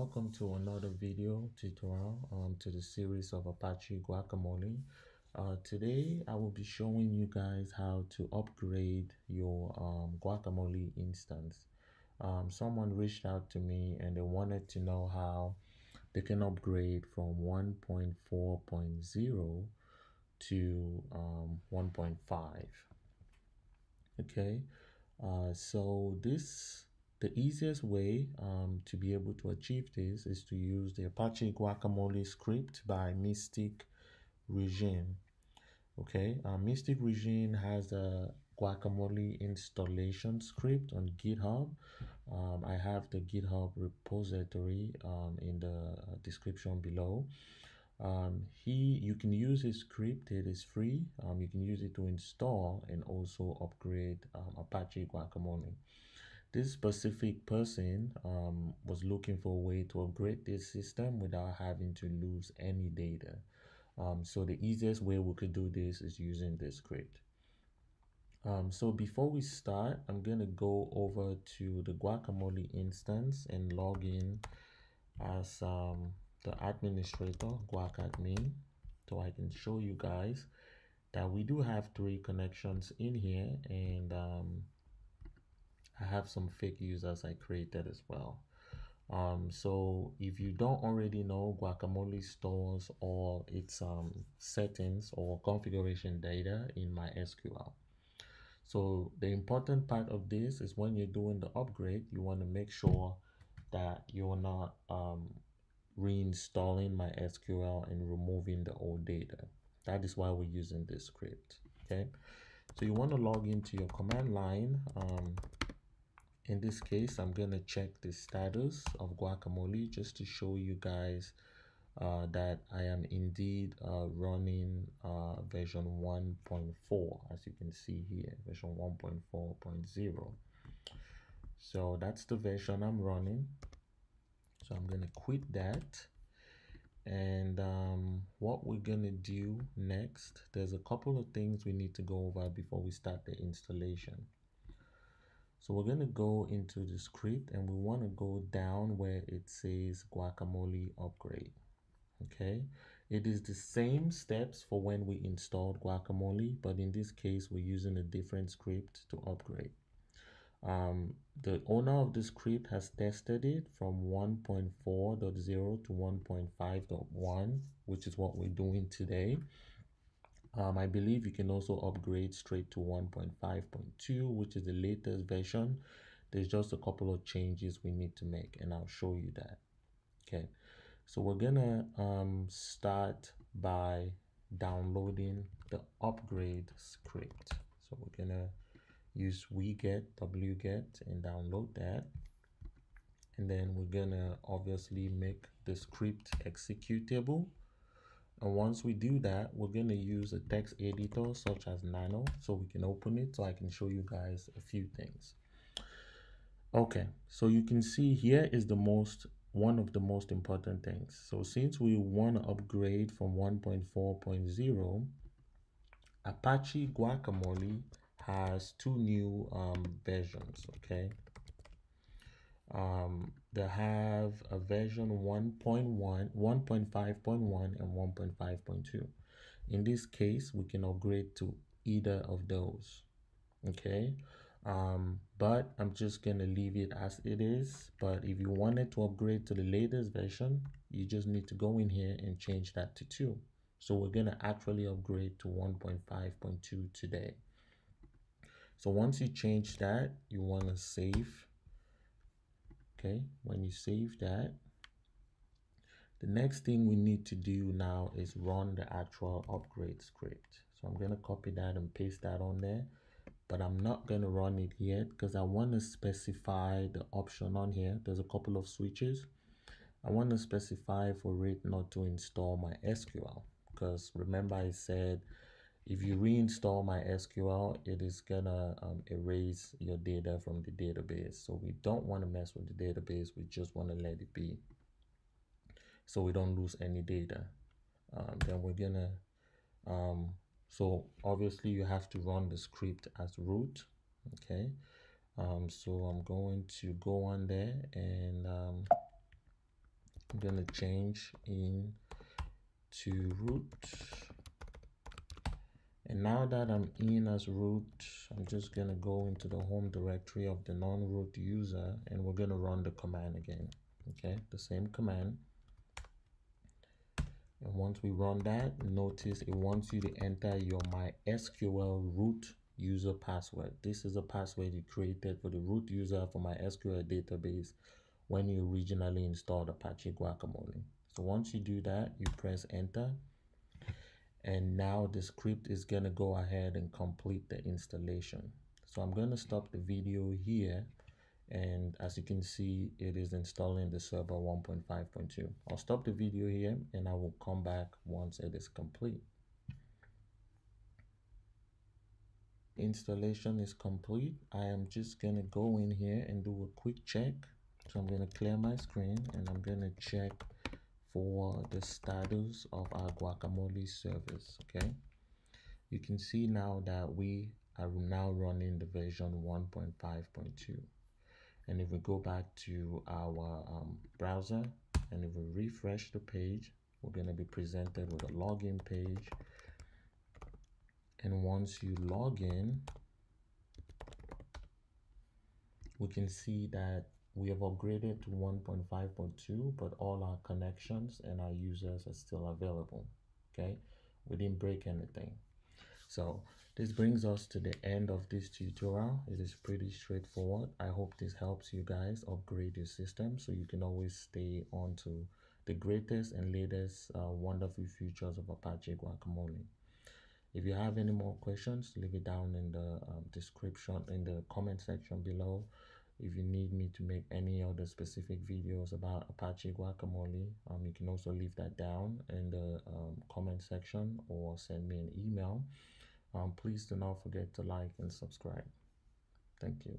welcome to another video tutorial to the series of Apache Guacamole. Today I will be showing you guys how to upgrade your Guacamole instance. Someone reached out to me and they wanted to know how they can upgrade from 1.4.0 to 1.5. Okay, so the easiest way to be able to achieve this is to use the Apache Guacamole script by MysticRyuujin. Okay, MysticRyuujin has a Guacamole installation script on GitHub. I have the GitHub repository in the description below. You can use his script. It is free. You can use it to install and also upgrade Apache Guacamole. This specific person was looking for a way to upgrade this system without having to lose any data. So the easiest way we could do this is using this script. So before we start, I'm going to go over to the Guacamole instance and log in as the administrator, guacadmin, so I can show you guys that we do have 3 connections in here, and I have some fake users I created as well. So if you don't already know, Guacamole stores all its settings or configuration data in MySQL. So the important part of this is when you're doing the upgrade, you want to make sure that you're not reinstalling MySQL and removing the old data. That is why we're using this script. Okay, so you want to log into your command line. In this case, I'm going to check the status of Guacamole just to show you guys that I am indeed running version 1.4, as you can see here, version 1.4.0. So that's the version I'm running. So I'm going to quit that. And what we're going to do next, there's a couple of things we need to go over before we start the installation. So we're going to go into the script and we want to go down where it says Guacamole upgrade. Okay, it is the same steps for when we installed Guacamole, but in this case we're using a different script to upgrade. The owner of the script has tested it from 1.4.0 to 1.5.1, which is what we're doing today. I believe you can also upgrade straight to 1.5.2, which is the latest version. There's just a couple of changes we need to make, and I'll show you that. Okay, so we're gonna start by downloading the upgrade script. So we're gonna use wget and download that, and then we're gonna obviously make the script executable. And once we do that, we're going to use a text editor such as Nano so we can open it so I can show you guys a few things. Okay, so you can see here is one of the most important things. So since we want to upgrade from 1.4.0, Apache Guacamole has 2 new versions. Okay, they have a version 1.1, 1.5.1 and 1.5.2. In this case, we can upgrade to either of those. Okay, but I'm just gonna leave it as it is. But if you wanted to upgrade to the latest version, you just need to go in here and change that to 2. So we're gonna actually upgrade to 1.5.2 today. So once you change that, you want to save. Okay, when you save that, the next thing we need to do now is run the actual upgrade script. So I'm going to copy that and paste that on there, but I'm not going to run it yet because I want to specify the option on here. There's a couple of switches. I want to specify for it not to install MySQL, because remember I said if you reinstall MySQL, it is gonna erase your data from the database. So we don't want to mess with the database. We just want to let it be so we don't lose any data. Then we're gonna so obviously you have to run the script as root. Okay, so I'm going to go on there and I'm gonna change in to root. And now that I'm in as root, I'm just gonna go into the home directory of the non-root user, and we're gonna run the command again. Okay, the same command. And once we run that, notice it wants you to enter your MySQL root user password. This is a password you created for the root user for MySQL database when you originally installed Apache Guacamole. So once you do that, you press enter. And now the script is going to go ahead and complete the installation. So I'm going to stop the video here. And as you can see, it is installing the server 1.5.2. I'll stop the video here and I will come back once it is complete. Installation is complete. I am just going to go in here and do a quick check. So I'm going to clear my screen and I'm going to check for the status of our guacamole service. Okay, you can see now that we are now running the version 1.5.2. And if we go back to our browser and if we refresh the page, we're going to be presented with a login page. And once you log in, we can see that we have upgraded to 1.5.2, but all our connections and our users are still available. Okay, we didn't break anything. So this brings us to the end of this tutorial. It is pretty straightforward. I hope this helps you guys upgrade your system so you can always stay on to the greatest and latest wonderful features of Apache Guacamole. If you have any more questions, leave it down in the description, in the comment section below. If you need me to make any other specific videos about Apache Guacamole, you can also leave that down in the comment section or send me an email. Please do not forget to like and subscribe. Thank you.